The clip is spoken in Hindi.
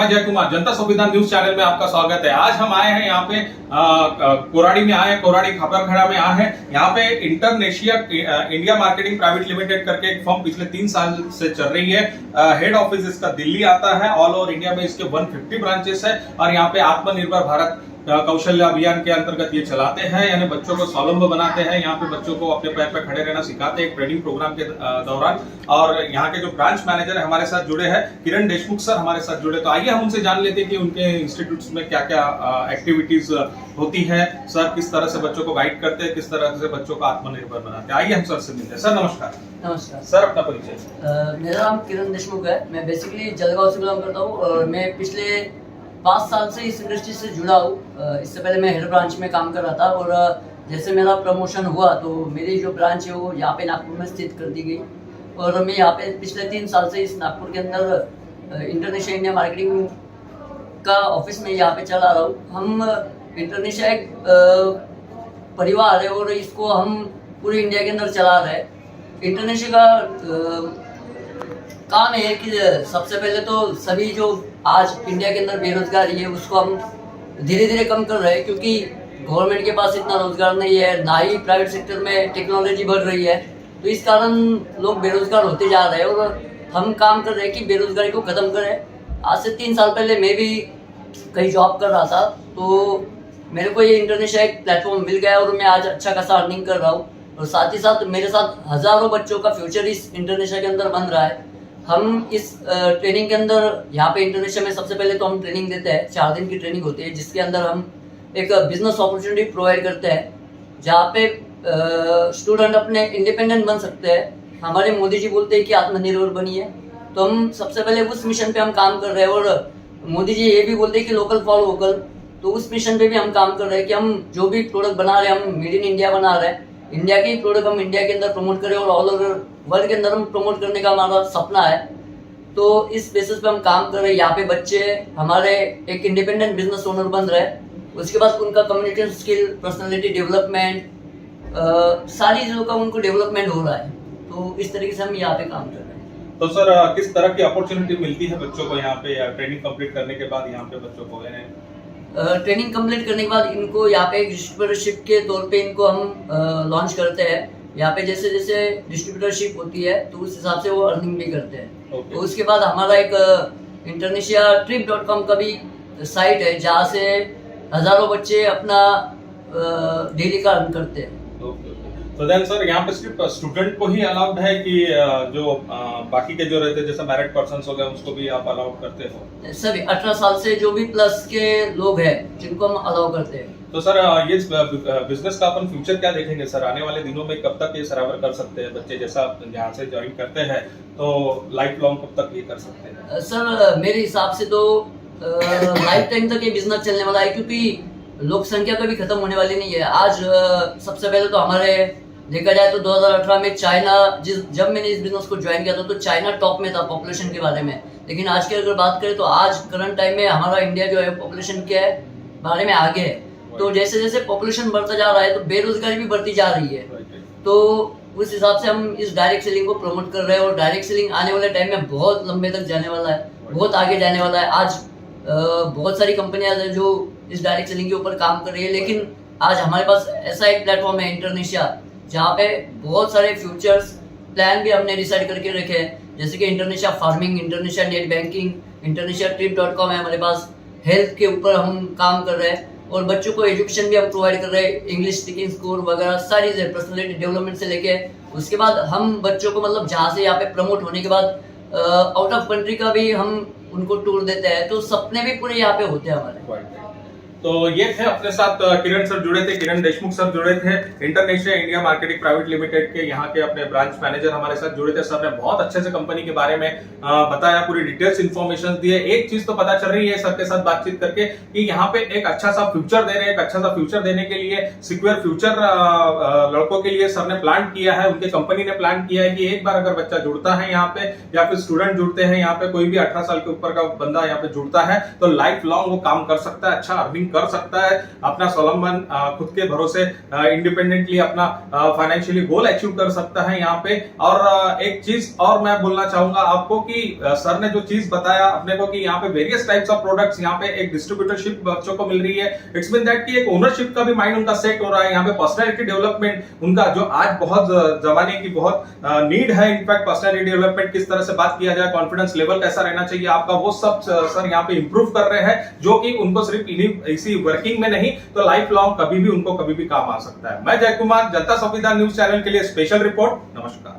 अजय कुमार, जनता संविधान न्यूज चैनल में आपका स्वागत है। आज हम आए हैं यहाँ पे कोराड़ी में आए हैं, कोराड़ी खापरखेड़ा में आए हैं। यहाँ पे इंटरनेशिया इंडिया मार्केटिंग प्राइवेट लिमिटेड करके एक फर्म पिछले 3 साल से चल रही है। हेड ऑफिस इसका दिल्ली आता है। ऑल ओवर इंडिया में इसके 150 ब्रांचेस है और यहाँ पे आत्मनिर्भर भारत कौशल्य अभियान के अंतर्गत ये चलाते हैं, यानी बच्चों को स्वावलंबी बनाते हैं। यहाँ पे बच्चों को अपने पैर पर खड़े रहना सिखाते हैं एक ट्रेनिंग प्रोग्राम के दौरान। और यहाँ के जो ब्रांच मैनेजर है हमारे साथ जुड़े हैं, किरण देशमुख सर हमारे साथ जुड़े। तो आइए हम उनसे जान लेते हैं कि उनके इंस्टीट्यूट्स में क्या क्या एक्टिविटीज होती है, सर किस तरह से बच्चों को गाइड करते हैं, किस तरह से बच्चों को आत्मनिर्भर बनाते हैं। आइए हम सर से मिलते हैं। सर नमस्कार। नमस्कार सर, अपना परिचय। मेरा नाम किरण देशमुख है। मैं बेसिकली जलगांव से बिलोंग करता हूँ और मैं पिछले 5 साल से इस इंडस्ट्री से जुड़ा हूँ। इससे पहले मैं हेड ब्रांच में काम कर रहा था और जैसे मेरा प्रमोशन हुआ तो मेरी जो ब्रांच है वो यहाँ पे नागपुर में स्थित कर दी गई और मैं यहाँ पे पिछले 3 साल से इस नागपुर के अंदर इंटरनेशनल इंडिया मार्केटिंग का ऑफिस में यहाँ पे चला रहा हूँ। हम इंटरनेशनल एक परिवार है और इसको हम पूरे इंडिया के अंदर चला रहे हैं। इंटरनेशनल का काम है कि सबसे पहले तो सभी जो आज इंडिया के अंदर बेरोजगारी है उसको हम धीरे धीरे कम कर रहे हैं, क्योंकि गवर्नमेंट के पास इतना रोजगार नहीं है, ना ही प्राइवेट सेक्टर में टेक्नोलॉजी बढ़ रही है। तो इस कारण लोग बेरोजगार होते जा रहे हैं और हम काम कर रहे हैं कि बेरोजगारी को खत्म करें। आज से 3 साल पहले मैं भी कहीं जॉब कर रहा था तो मेरे को ये इंटरनेशनल एक प्लेटफॉर्म मिल गया और मैं आज अच्छा खासा अर्निंग कर रहा हूँ और साथ ही साथ मेरे साथ हजारों बच्चों का फ्यूचर इस इंटरनेशनल के अंदर बन रहा है। हम इस ट्रेनिंग के अंदर यहाँ पे इंटरनेशनल में सबसे पहले तो हम ट्रेनिंग देते हैं। 4 दिन की ट्रेनिंग होती है जिसके अंदर हम एक बिजनेस अपॉर्चुनिटी प्रोवाइड करते हैं जहाँ पे स्टूडेंट अपने इंडिपेंडेंट बन सकते हैं। हमारे मोदी जी बोलते हैं कि आत्मनिर्भर बनिए, तो हम सबसे पहले उस मिशन पे हम काम कर रहे हैं और मोदी जी ये भी बोलते हैं कि लोकल फॉर वोकल, तो उस मिशन पे भी हम काम कर रहे हैं कि हम जो भी प्रोडक्ट बना रहे हैं हम मेड इन इंडिया बना रहे हैं। इंडिया के प्रोडक्ट हम इंडिया के अंदर प्रमोट करें और ऑल ओवर वर्ल्ड के अंदर हम प्रमोट करने का हमारा सपना है। तो इस बेसिस पे हम काम कर रहे हैं। यहाँ पे बच्चे हमारे एक इंडिपेंडेंट बिजनेस ओनर बन रहे हैं। उसके बाद उनका कम्युनिकेशन स्किल, पर्सनालिटी डेवलपमेंट, सारी चीज़ों का उनको डेवलपमेंट हो रहा है। तो इस तरीके से हम यहाँ पे काम कर रहे हैं। तो सर किस तरह की अपॉर्चुनिटी मिलती है बच्चों को यहाँ पे ट्रेनिंग कंप्लीट करने के बाद? यहाँ पे बच्चों को ट्रेनिंग कंप्लीट करने के बाद इनको यहाँ पे डिस्ट्रीब्यूटरशिप के तौर पे इनको हम लॉन्च करते हैं। यहाँ पे जैसे जैसे डिस्ट्रीब्यूटरशिप होती है तो उस हिसाब से वो अर्निंग भी करते हैं। तो उसके बाद हमारा एक इंटरनेशिया trip.com का भी साइट है जहाँ से हजारों बच्चे अपना डेली का अर्न करते हैं। तो देन सर यहाँ पे सिर्फ स्टूडेंट को ही अलाउड है कि जो बाकी के जो रहते हैं जैसे मैरिड पर्सन्स हो गए उसको भी आप अलाउड करते हो? सभी 18 साल से जो भी प्लस के लोग हैं जिनको हम अलाउ करते हैं। तो सर ये बिजनेस का अपन फ्यूचर क्या देखेंगे सर? आने वाले दिनों में कब तक ये सर्वाइव कर सकते हैं बच्चे? जैसा यहाँ से ज्वाइन करते हैं तो लाइफ लॉन्ग कब तक ये कर सकते हैं? सर मेरे हिसाब से तो लाइफ टाइम तक ये बिजनेस चलने वाला है, क्योंकि लोक संख्या कभी खत्म होने वाली नहीं है। आज सबसे पहले तो हमारे देखा जाए तो 2018 में चाइना, जब मैंने इस बिजनेस को ज्वाइन किया था तो चाइना टॉप में था पॉपुलेशन के बारे में। लेकिन आज की अगर बात करें तो आज करंट टाइम में हमारा इंडिया जो है पॉपुलेशन के बारे में आगे है। तो जैसे जैसे पॉपुलेशन बढ़ता जा रहा है तो बेरोजगारी भी बढ़ती जा रही है। तो उस हिसाब से हम इस डायरेक्ट सेलिंग को प्रमोट कर रहे हैं और डायरेक्ट सेलिंग आने वाले टाइम में बहुत लंबे तक जाने वाला है, बहुत आगे जाने वाला है। आज बहुत सारी कंपनियां हैं जो इस डायरेक्ट सेलिंग के ऊपर काम कर रही है, लेकिन आज हमारे पास ऐसा एक प्लेटफॉर्म है इंटरनेशिया जहाँ पे बहुत सारे फ्यूचर्स प्लान भी हमने डिसाइड करके रखे हैं, जैसे कि इंटरनेशिया फार्मिंग, इंटरनेशिया नेट बैंकिंग, इंटरनेशिया trip.com है हमारे पास। हेल्थ के ऊपर हम काम कर रहे हैं और बच्चों को एजुकेशन भी हम प्रोवाइड कर रहे हैं, इंग्लिश स्पीकिंग स्कोर वगैरह सारी चीज़ें, पर्सनैलिटी डेवलपमेंट से लेके उसके बाद हम बच्चों को मतलब जहाँ से यहाँ पे प्रमोट होने के बाद आउट ऑफ कंट्री का भी हम उनको टूर देते हैं। तो सपने भी पूरे यहाँ पे होते हैं हमारे। तो ये थे अपने साथ किरण सर जुड़े थे, किरण देशमुख सर जुड़े थे, international India marketing private limited के यहाँ के अपने ब्रांच मैनेजर हमारे साथ जुड़े थे। सर ने बहुत अच्छे से कंपनी के बारे में बताया, पूरी डिटेल्स इन्फॉर्मेशन दिए। एक चीज तो पता चल रही है सर के साथ बातचीत करके कि यहाँ पे एक अच्छा सा फ्यूचर दे रहे हैं। एक अच्छा सा फ्यूचर देने के लिए सिक्योर फ्यूचर लड़कों के लिए सर ने प्लान किया है, उनके कंपनी ने प्लान किया है कि एक बार अगर बच्चा जुड़ता है यहाँ पे या फिर स्टूडेंट जुड़ते हैं यहाँ पे, कोई भी 18 साल के ऊपर का बंदा यहाँ पे जुड़ता है तो लाइफ लॉन्ग वो काम कर सकता है, अच्छा अर्निंग मार्केटिंग कर सकता है, अपना स्वावलंबन खुद के भरोसे इंडिपेंडेंटली अपना फाइनेंशियली गोल अचीव कर सकता है यहाँ पे। और एक चीज और मैं बोलना चाहूंगा आपको कि सर ने जो चीज बताया अपने को कि यहाँ पे वेरियस टाइप्स ऑफ प्रोडक्ट्स, यहाँ पे एक डिस्ट्रीब्यूटरशिप बच्चों को मिल रही है। इट्स मीन दैट कि एक ओनरशिप का भी माइंड उनका सेट हो रहा है। यहाँ पे पर्सनैलिटी डेवलपमेंट उनका जो आज बहुत जमाने की बहुत नीड है, इनफैक्ट पर्सनैलिटी डेवलपमेंट किस तरह से बात किया जाए, कॉन्फिडेंस लेवल कैसा रहना चाहिए आपका, वो सब सर यहाँ पे इंप्रूव कर रहे हैं, जो कि उनको सिर्फ इसी वर्किंग में नहीं तो लाइफ लॉन्ग कभी भी उनको कभी भी काम आ सकता है। मैं जय कुमार, जनता संविधान न्यूज चैनल के लिए स्पेशल रिपोर्ट। नमस्कार।